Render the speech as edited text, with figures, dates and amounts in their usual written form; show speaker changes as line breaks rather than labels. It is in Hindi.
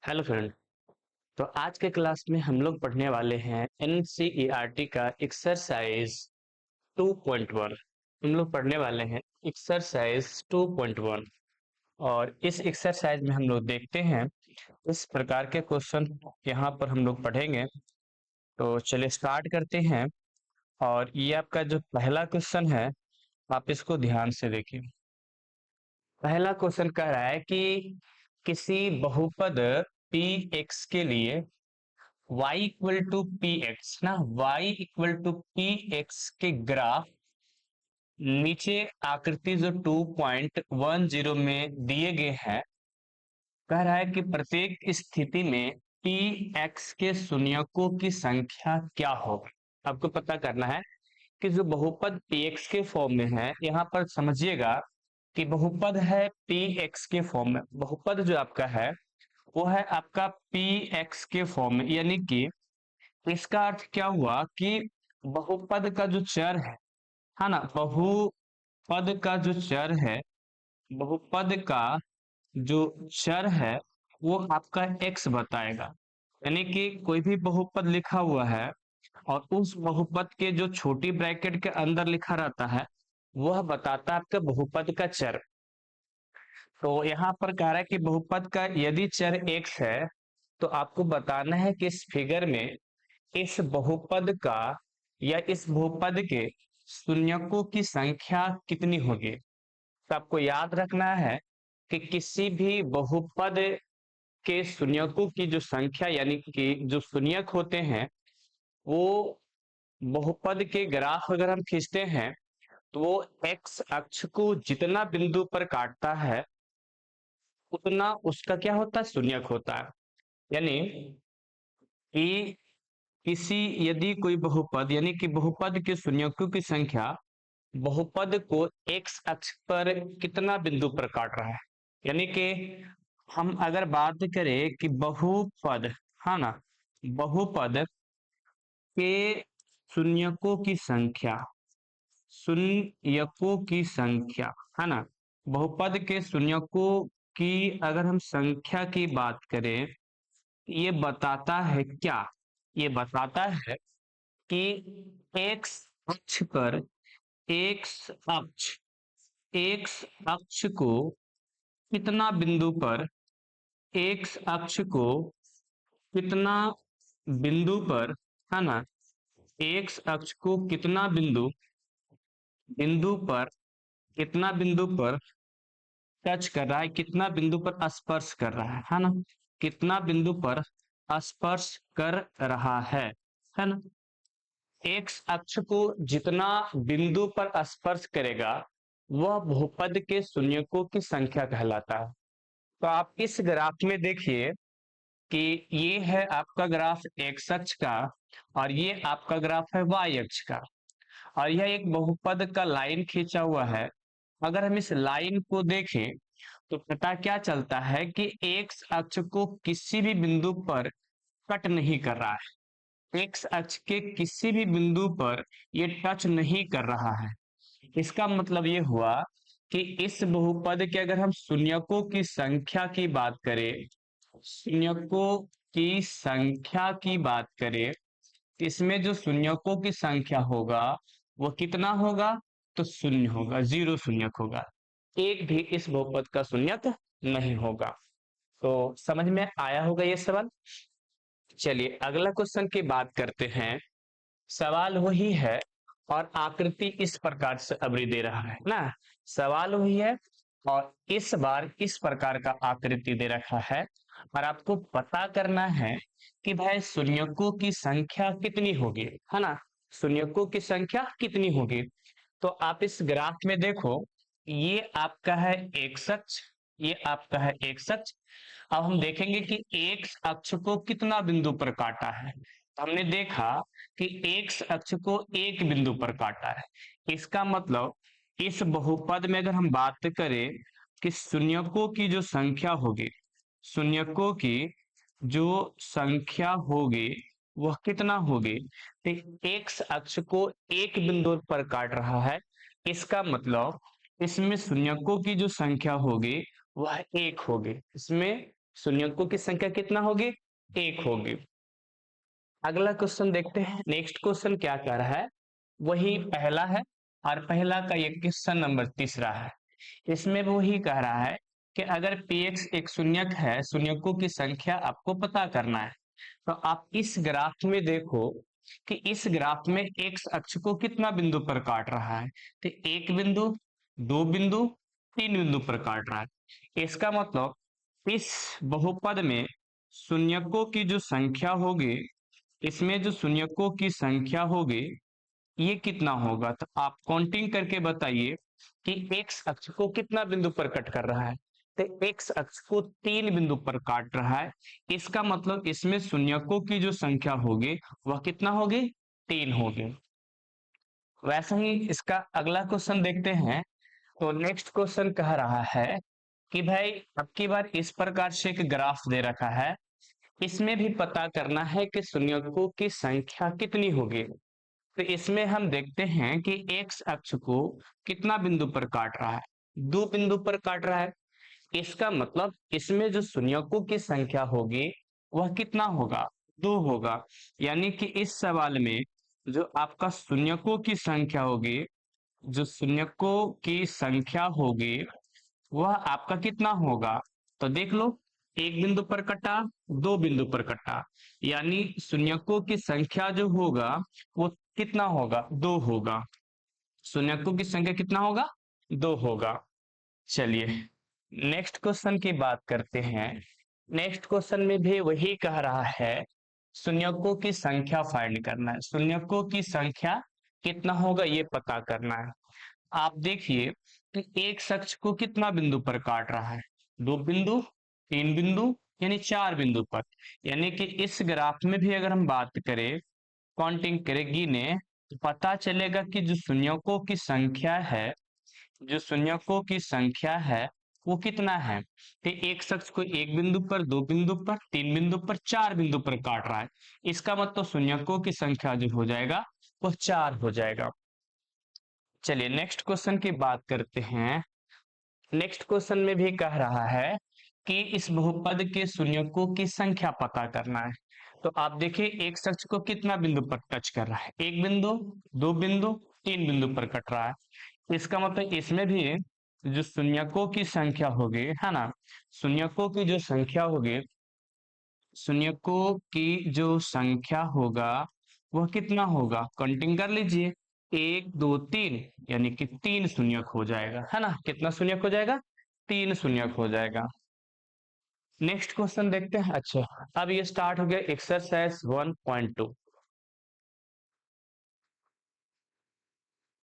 Hello friend. तो आज के क्लास में हम लोग पढ़ने वाले हैं एनसीईआरटी का एक्सरसाइज 2.1। हम लोग पढ़ने वाले हैं एक्सरसाइज 2.1 और इस एक्सरसाइज में हम लोग देखते हैं इस प्रकार के क्वेश्चन यहाँ पर हम लोग पढ़ेंगे। तो चलिए स्टार्ट करते हैं। और ये आपका जो पहला क्वेश्चन है, आप इसको ध्यान से देखिए। पहला क्वेश्चन कह रहा है कि किसी बहुपद पी एक्स के लिए y equal to p x ना y equal to p x के ग्राफ नीचे आकृति जो 2.10 में दिए गए हैं, कह रहा है कि प्रत्येक स्थिति में पी एक्स के शून्यकों की संख्या क्या होगी। आपको पता करना है कि जो बहुपद पी एक्स के फॉर्म में है, यहाँ पर समझिएगा कि बहुपद है पी एक्स के फॉर्म में। बहुपद जो आपका है वो है आपका पी एक्स के फॉर्म में, यानी कि इसका अर्थ क्या हुआ कि बहुपद का जो चर है ना, बहुपद का जो चर है, बहुपद का जो चर है वो आपका x बताएगा। यानी कि कोई भी बहुपद लिखा हुआ है और उस बहुपद के जो छोटी ब्रैकेट के अंदर लिखा रहता है वह बताता है आपका बहुपद का चर। तो यहाँ पर कह रहा है कि बहुपद का यदि चर x है तो आपको बताना है कि इस फिगर में इस बहुपद का या इस बहुपद के शून्यकों की संख्या कितनी होगी। तो आपको याद रखना है कि किसी भी बहुपद के शून्यकों की जो संख्या यानी कि जो शून्यक होते हैं वो बहुपद के ग्राफ अगर हम खींचते हैं तो वो एक्स अक्ष को जितना बिंदु पर काटता है उतना उसका क्या होता है, शून्यक होता है। यानी कि किसी यदि कोई बहुपद यानी कि बहुपद के शून्यकों की संख्या बहुपद को एक्स अक्ष पर कितना बिंदु पर काट रहा है, यानी कि हम अगर बात करें कि बहुपद है ना, बहुपद के शून्यकों की संख्या, शून्यकों की संख्या है ना, बहुपद के शून्यकों की अगर हम संख्या की बात करें, ये बताता है क्या, ये बताता है कि एक्स अक्ष पर एक्स अक्ष एक्स अक्ष को कितना बिंदु पर एक्स अक्ष को कितना बिंदु पर है ना, एक्स अक्ष को कितना बिंदु बिंदु पर कितना बिंदु पर टच कर रहा है, कितना बिंदु पर स्पर्श कर रहा है ना, कितना बिंदु पर स्पर्श कर रहा है ना। एक्स अक्ष को जितना बिंदु पर स्पर्श करेगा वह बहुपद के शून्यकों की संख्या कहलाता है। तो आप इस ग्राफ में देखिए कि ये है आपका ग्राफ एक्स अक्ष का और ये आपका ग्राफ है वाई अक्ष का, और यह एक बहुपद का लाइन खींचा हुआ है। अगर हम इस लाइन को देखें तो पता क्या चलता है कि एक्स अक्ष को किसी भी बिंदु पर कट नहीं कर रहा है, एक्स अक्ष के किसी भी बिंदु पर ये टच नहीं कर रहा है। इसका मतलब ये हुआ कि इस बहुपद के अगर हम शून्यकों की संख्या की बात करें, शून्यकों की संख्या की बात करें, इसमें जो शून्यकों की संख्या होगा वो कितना होगा, तो शून्य होगा, जीरो शून्यक होगा, एक भी इस बहुपद का शून्यक नहीं होगा। तो समझ में आया होगा ये सवाल। चलिए अगला क्वेश्चन की बात करते हैं। सवाल वही है और आकृति इस प्रकार से अभी दे रहा है ना, सवाल वही है और इस बार इस प्रकार का आकृति दे रखा है और आपको पता करना है कि भाई शून्यकों की संख्या कितनी होगी, है ना, शून्यकों की संख्या कितनी होगी। तो आप इस ग्राफ में देखो, ये आपका है एक्स अक्ष, ये आपका है एक्स अक्ष। अब हम देखेंगे कि एक्स अक्ष को कितना बिंदु पर काटा है। तो हमने देखा कि एक्स अक्ष को एक बिंदु पर काटा है। इसका मतलब इस बहुपद में अगर हम बात करें कि शून्यकों की जो संख्या होगी, शून्यकों की जो संख्या होगी वह कितना होगी, तो एक्स अक्ष को एक बिंदु पर काट रहा है। इसका मतलब इसमें शून्यकों की जो संख्या होगी वह एक होगी, इसमें शून्यकों की संख्या कितना होगी, एक होगी। अगला क्वेश्चन देखते हैं। नेक्स्ट क्वेश्चन क्या कह रहा है, वही पहला है और पहला का ये क्वेश्चन नंबर तीसरा है। इसमें वो ही कह रहा है कि अगर px एक शून्यक है, शून्यकों की संख्या आपको पता करना है। तो आप इस ग्राफ में देखो कि इस ग्राफ में एक्स अक्ष को कितना बिंदु पर काट रहा है। तो एक बिंदु, दो बिंदु, तीन बिंदु पर काट रहा है। इसका मतलब इस बहुपद में शून्यकों की जो संख्या होगी, इसमें जो शून्यकों की संख्या होगी ये कितना होगा। तो आप काउंटिंग करके बताइए कि एक्स अक्ष को कितना बिंदु पर कट कर रहा है। तो एक्स अक्ष को तीन बिंदु पर काट रहा है। इसका मतलब इसमें शून्यकों की जो संख्या होगी वह कितना होगी, तीन होगी। वैसे ही इसका अगला क्वेश्चन देखते हैं। तो नेक्स्ट क्वेश्चन कह रहा है कि भाई अब की बार इस प्रकार से एक ग्राफ दे रखा है, इसमें भी पता करना है कि शून्यकों की संख्या कितनी होगी। तो इसमें हम देखते हैं कि एक्स अक्ष को कितना बिंदु पर काट रहा है, दो बिंदु पर काट रहा है। इसका मतलब इसमें जो शून्यकों की संख्या होगी वह कितना होगा, दो होगा। यानी कि इस सवाल में जो आपका शून्यकों की संख्या होगी, जो शून्यकों की संख्या होगी वह आपका कितना होगा। तो देख लो, एक बिंदु पर कटा, दो बिंदु पर कटा, यानी शून्यकों की संख्या जो होगा वो कितना होगा, दो होगा। शून्यकों की संख्या कितना होगा, दो होगा। चलिए नेक्स्ट क्वेश्चन की बात करते हैं। नेक्स्ट क्वेश्चन में भी वही कह रहा है शून्यकों की संख्या फाइंड करना है, शून्यकों की संख्या कितना होगा ये पता करना है। आप देखिए कि एक शख्स को कितना बिंदु पर काट रहा है, दो बिंदु, तीन बिंदु, यानी चार बिंदु पर। यानी कि इस ग्राफ में भी अगर हम बात करें, काउंटिंग करें, गिने, तो पता चलेगा कि जो शून्यकों की संख्या है, जो शून्यकों की संख्या है वो कितना है। तो एक शख्स को एक बिंदु पर, दो बिंदु पर, तीन बिंदु पर, चार बिंदु पर काट रहा है। इसका मतलब शून्यकों की संख्या जो हो जाएगा वो चार हो जाएगा। चलिए नेक्स्ट क्वेश्चन की बात करते हैं। नेक्स्ट क्वेश्चन में भी कह रहा है कि इस बहुपद के शून्यकों की संख्या पता करना है। तो आप देखिए एक शख्स को कितना बिंदु पर टच कर रहा है, एक बिंदु, दो बिंदु, तीन बिंदु पर कट रहा है। इसका मतलब इसमें भी जो शून्यकों की संख्या होगी, है ना, शून्यकों की जो संख्या होगी, शून्यकों की जो संख्या होगा वह कितना होगा, काउंटिंग कर लीजिए, एक, दो, तीन, यानी कि तीन शून्यक हो जाएगा, है ना। कितना शून्यक हो जाएगा, तीन शून्यक हो जाएगा। नेक्स्ट क्वेश्चन देखते हैं। अच्छा, अब ये स्टार्ट हो गया एक्सरसाइज 1.2।